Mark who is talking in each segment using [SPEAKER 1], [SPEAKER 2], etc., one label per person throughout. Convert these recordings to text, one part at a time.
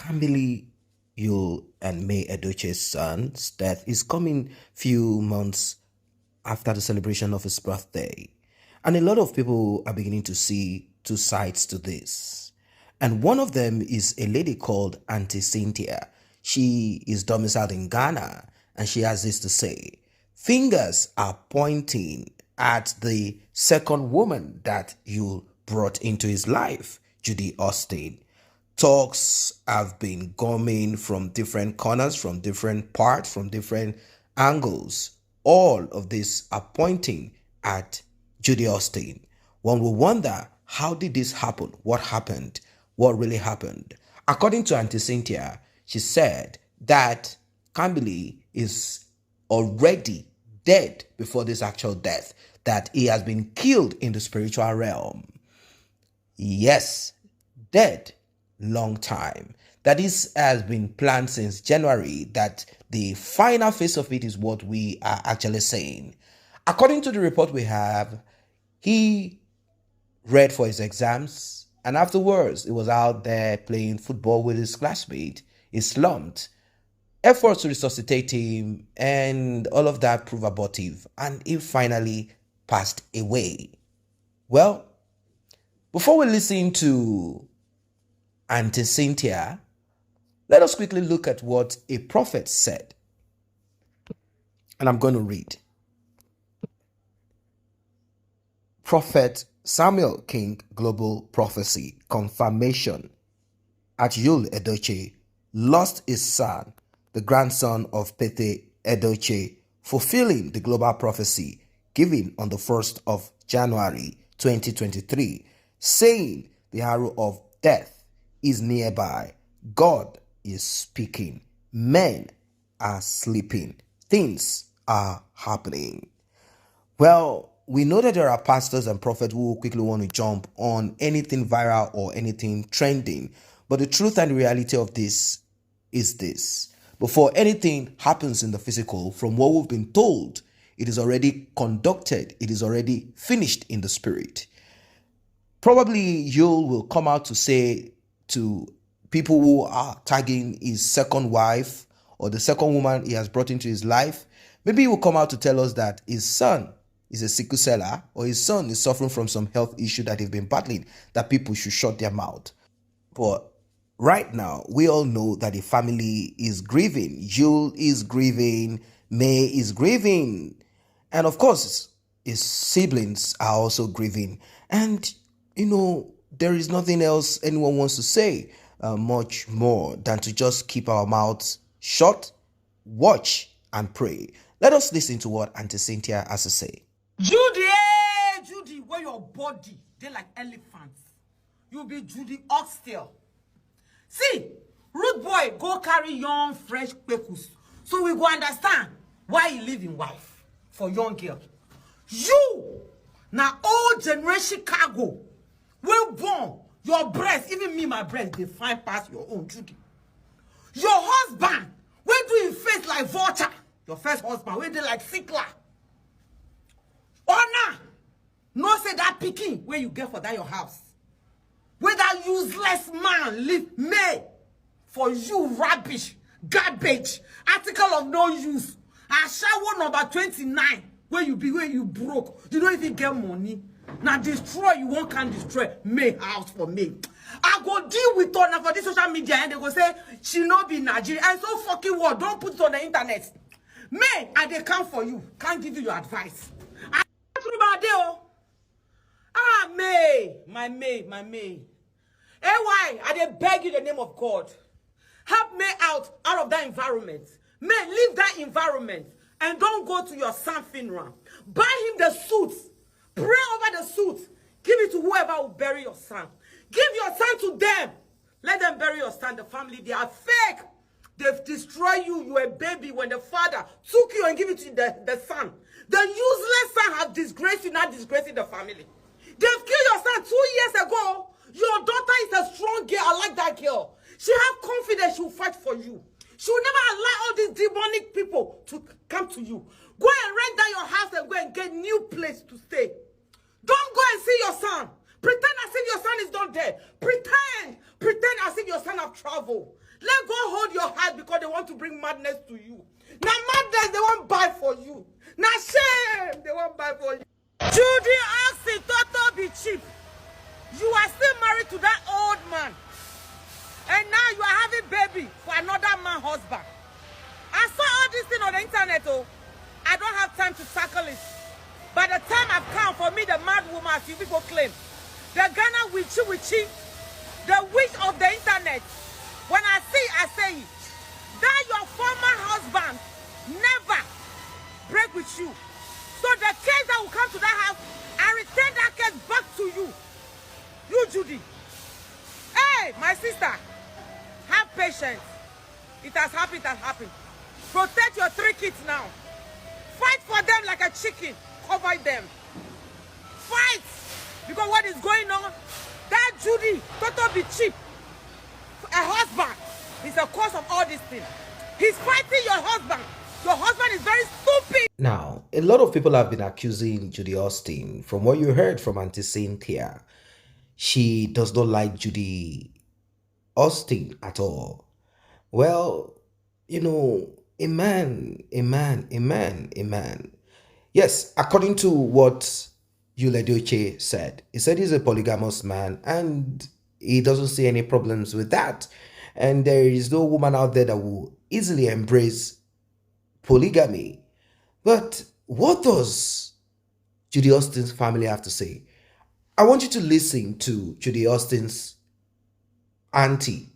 [SPEAKER 1] Kambili, Yul, and May Edochie's son's death is coming few months after the celebration of his birthday. And a lot of people are beginning to see two sides to this. And one of them is a lady called Auntie Cynthia. She is domiciled in Ghana, and she has this to say: fingers are pointing at the second woman that you brought into his life, Judy Austin. Talks have been coming from different corners, from different parts, from different angles. All of this are pointing at Judy Austin. One will wonder, how did this happen? What happened? What really happened? According to Auntie Cynthia, she said that Kambili is already dead before this actual death, that he has been killed in the spiritual realm. Yes, dead long time. That this has been planned since January, that the final phase of it is what we are actually saying. According to the report we have, he read for his exams, and afterwards he was out there playing football with his classmate. He slumped. Efforts to resuscitate him and all of that proved abortive, and he finally passed away. Well, before we listen to Auntie Cynthia, let us quickly look at what a prophet said. And I'm going to read. Prophet Samuel King Global Prophecy Confirmation. At Yul Edochie lost his son, the grandson of Pete Edochie, fulfilling the global prophecy given on the 1st of January 2023, saying the arrow of death is nearby. God is speaking. Men are sleeping. Things are happening. Well, we know that there are pastors and prophets who quickly want to jump on anything viral or anything trending. But the truth and the reality of this is this: before anything happens in the physical, from what we've been told, it is already conducted. It is already finished in the spirit. Probably Yul will come out to say to people who are tagging his second wife or the second woman he has brought into his life, maybe he will come out to tell us that his son is a sickle seller, or his son is suffering from some health issue that they've been battling, that people should shut their mouth. But right now, we all know that the family is grieving. Yul is grieving. May is grieving. And of course, his siblings are also grieving. And, there is nothing else anyone wants to say much more than to just keep our mouths shut, watch, and pray. Let us listen to what Auntie Cynthia has to say.
[SPEAKER 2] Judy, where your body, they like elephants. You be Judy Austin. See, rude boy, go carry young, fresh pekus. So we go understand why he leave in wife for young girl. You, now old generation cargo, well born, your breast, even me, my breast, they find past your own, Judy. Your husband, where do you face like vulture? Your first husband, where they like sickler. Honor, no say that picking where you get for that your house. Where that useless man live May for you rubbish, garbage, article of no use. I shower number 29, where you broke. You don't even get money. Now destroy, you won't can destroy May house for me. I go deal with her for this social media and they go say she not be Nigerian. And so fucking what? Don't put it on the internet. May, I they come for you. Can't give you your advice. May, my May. Hey, why? I they beg you in the name of God. Help May out of that environment. May, leave that environment and don't go to your son funeral. Buy him the suit. Pray over the suit. Give it to whoever will bury your son. Give your son to them. Let them bury your son. The family, they are fake. They've destroyed you. You were a baby when the father took you and gave it to the son. The useless son has disgraced you, not disgracing the family. They've killed your son 2 years ago. Your daughter is a strong girl. I like that girl. She has confidence. She will fight for you. She will never allow all these demonic people to come to you. Go and rent down your house and go and get new place to stay. Don't go and see your son. Pretend as if your son is not there. Pretend as if your son have traveled. Let God hold your heart because they want to bring madness to you. Now madness they won't buy for you. Now shame they won't buy for you. Judy Austin, Toto be cheap. You are still married to that old man. And now you are having baby for another man's husband. I saw all this thing on the internet, oh. I don't have time to tackle it. By the time I've come for me, the mad woman, as you people claim, the Ghana witchy, the witch of the internet. When I say it. That your former husband never break with you. So the case that will come to that house, I return that case back to you. You, Judy. Hey, my sister, have patience. It has happened, it has happened. Protect your 3 kids now. Fight for them like a chicken. Cover them. Fight. Because what is going on, that Judy, Toto be cheap. A husband is the cause of all these things. He's fighting your husband. Your husband is very stupid.
[SPEAKER 1] Now, a lot of people have been accusing Judy Austin. From what you heard from Auntie Cynthia, she does not like Judy Austin at all. Well, you know, a man. Yes, according to what Edochie said, he said he's a polygamous man and he doesn't see any problems with that. And there is no woman out there that will easily embrace polygamy. But what does Judy Austin's family have to say? I want you to listen to Judy Austin's auntie.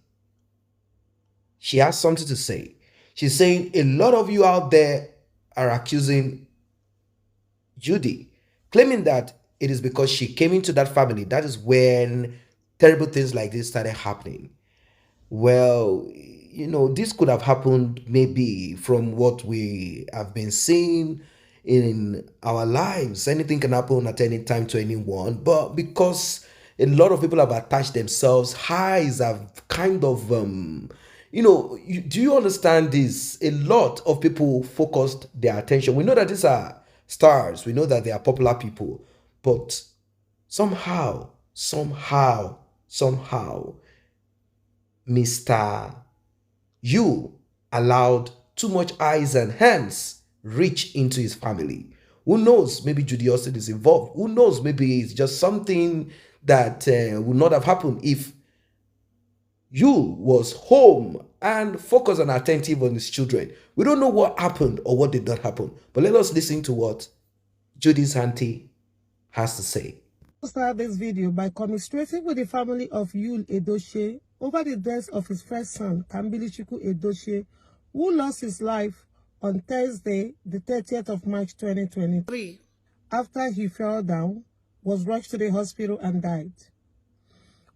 [SPEAKER 1] She has something to say. She's saying a lot of you out there are accusing Judy, claiming that it is because she came into that family. That is when terrible things like this started happening. Well, you know, this could have happened maybe from what we have been seeing in our lives. Anything can happen at any time to anyone, but because a lot of people have attached themselves, highs have kind of, do you understand this? A lot of people focused their attention. We know that these are stars, we know that they are popular people, but somehow, Mr. You allowed too much eyes and hands reach into his family. Who knows? Maybe Judy Austin is involved. Who knows? Maybe it's just something that would not have happened if you was home and focused and attentive on his children. We don't know what happened or what did not happen. But let us listen to what Judy's auntie has to say.
[SPEAKER 3] Start this video by commiserating with the family of Yul Edochie over the death of his first son, Kambili Edochie, who lost his life on Thursday, the 30th of March 2023, after he fell down, was rushed to the hospital and died.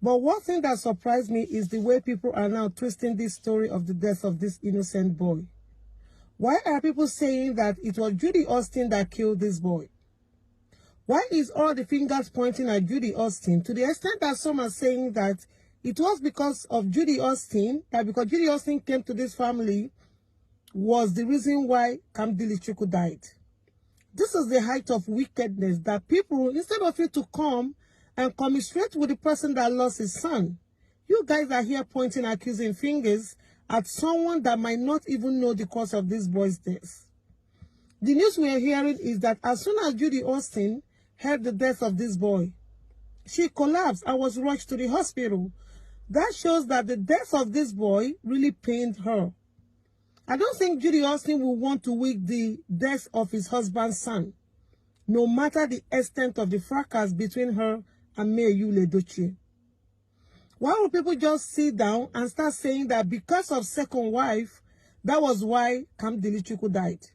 [SPEAKER 3] But one thing that surprised me is the way people are now twisting this story of the death of this innocent boy. Why are people saying that it was Judy Austin that killed this boy? Why is all the fingers pointing at Judy Austin, to the extent that some are saying that it was because of Judy Austin, that because Judy Austin came to this family was the reason why Kambili died? This is the height of wickedness, that people, instead of you to come and commiserate with the person that lost his son, you guys are here pointing accusing fingers at someone that might not even know the cause of this boy's death. The news we are hearing is that as soon as Judy Austin heard the death of this boy, she collapsed and was rushed to the hospital. That shows that the death of this boy really pained her. I don't think Judy Austin will want to wake the death of his husband's son, no matter the extent of the fracas between her and Mayor Yul Edochie. Why would people just sit down and start saying that because of second wife, that was why Kambili died?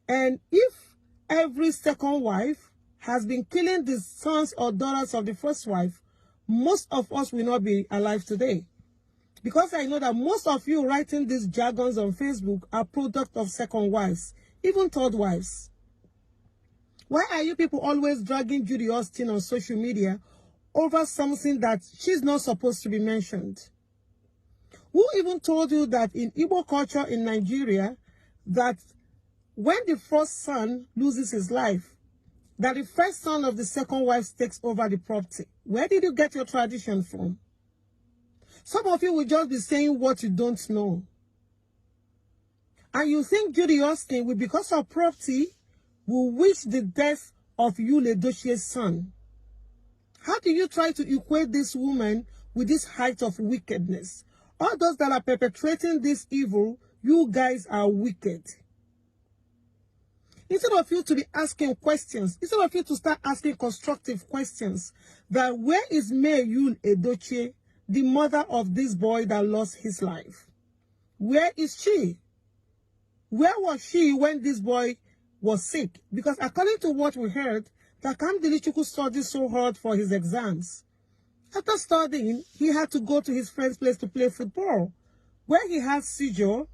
[SPEAKER 3] And if every second wife has been killing the sons or daughters of the first wife, most of us will not be alive today. Because I know that most of you writing these jargons on Facebook are product of second wives, even third wives. Why are you people always dragging Judy Austin on social media over something that she's not supposed to be mentioned? Who even told you that in Igbo culture in Nigeria, that when the first son loses his life, that the first son of the second wife takes over the property? Where did you get your tradition from? Some of you will just be saying what you don't know. And you think Judy Austin will, because of property, will wish the death of Edochie's son. How do you try to equate this woman with this height of wickedness? All those that are perpetrating this evil, you guys are wicked. Instead of you to be asking questions, instead of you to start asking constructive questions, that where is Edochie, the mother of this boy that lost his life? Where is she? Where was she when this boy was sick? Because according to what we heard, that Kambili studied so hard for his exams. After studying, he had to go to his friend's place to play football, where he had seizure,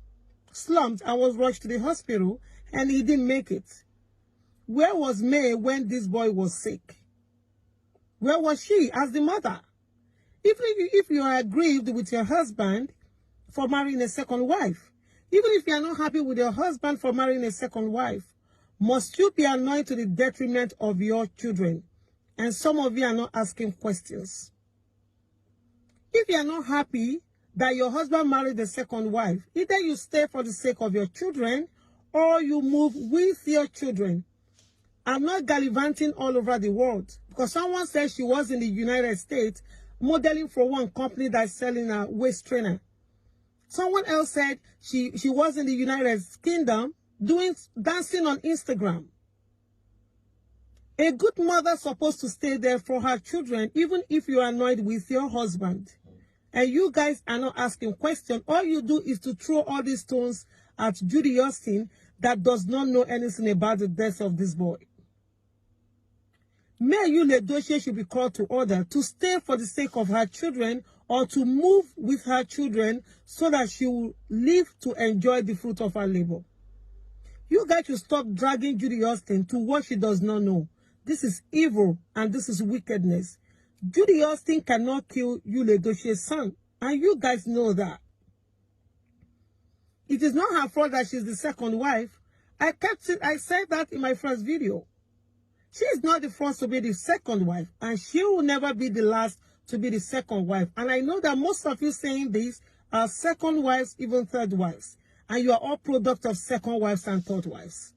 [SPEAKER 3] slumped, and was rushed to the hospital, and he didn't make it. Where was May when this boy was sick? Where was she as the mother? If you are aggrieved with your husband for marrying a second wife, even if you are not happy with your husband for marrying a second wife, must you be annoyed to the detriment of your children? And some of you are not asking questions. If you are not happy that your husband married a second wife, either you stay for the sake of your children or you move with your children. I'm not gallivanting all over the world, because someone said she was in the United States modeling for one company that's selling a waist trainer. Someone else said she was in the United Kingdom dancing on Instagram. A good mother supposed to stay there for her children, even if you are annoyed with your husband. And you guys are not asking questions. All you do is to throw all these stones at Judy Austin that does not know anything about the death of this boy. May Edochie should be called to order to stay for the sake of her children, or to move with her children so that she will live to enjoy the fruit of her labor. You guys should stop dragging Judy Austin to what she does not know. This is evil and this is wickedness. Judy Austin cannot kill Edochie's son, and you guys know that. It is not her fault that she's the second wife. I said that in my first video. She is not the first to be the second wife, and she will never be the last to be the second wife. And I know that most of you saying this are second wives, even third wives. And you are all product of second wives and third wives.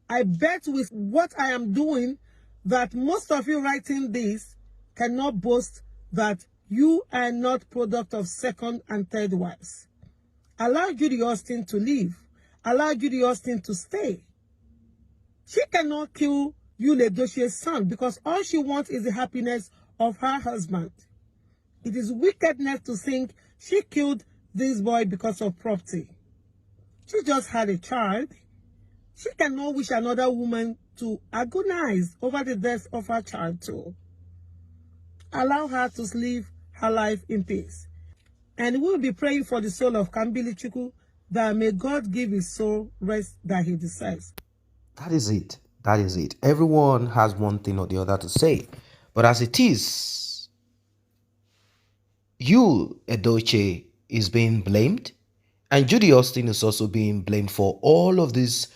[SPEAKER 3] I bet with what I am doing that most of you writing this cannot boast that you are not product of second and third wives. Allow Judy Austin to live. Allow Judy Austin to stay. She cannot kill Edochie's son, because all she wants is the happiness of her husband. It is wickedness to think she killed this boy because of property. She just had a child. She cannot wish another woman to agonize over the death of her child too. Allow her to live her life in peace. And we'll be praying for the soul of Kambili, that may God give his soul rest that he deserves.
[SPEAKER 1] That is it. That is it. Everyone has one thing or the other to say. But as it is, Edochie is being blamed, and Judy Austin is also being blamed for all of this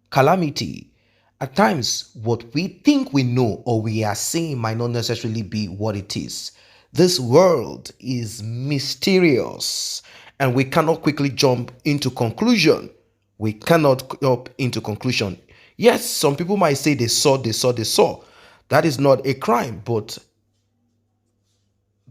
[SPEAKER 1] calamity. At times, what we think we know or we are seeing might not necessarily be what it is. This world is mysterious, and we cannot quickly jump into conclusion. We cannot jump into conclusion. Yes, some people might say they saw. That is not a crime, but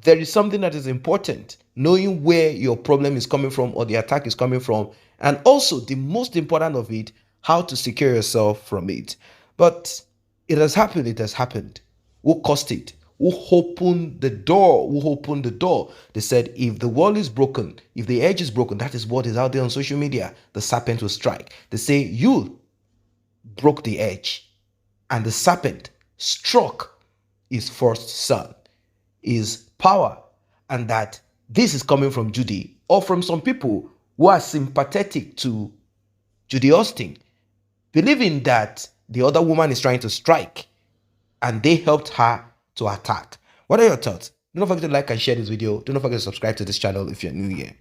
[SPEAKER 1] there is something that is important. Knowing where your problem is coming from or the attack is coming from. And also, the most important of it, how to secure yourself from it. But it has happened. It has happened. Who caused it? Who opened the door? Who opened the door? They said, if the wall is broken, if the edge is broken, that is what is out there on social media. The serpent will strike. They say, you broke the edge, and the serpent struck his first son, his power, and that this is coming from Judy, or from some people who are sympathetic to Judy Austin, believing that the other woman is trying to strike, and they helped her to attack. What are your thoughts? Do not forget to like and share this video. Do not forget to subscribe to this channel if you're new here.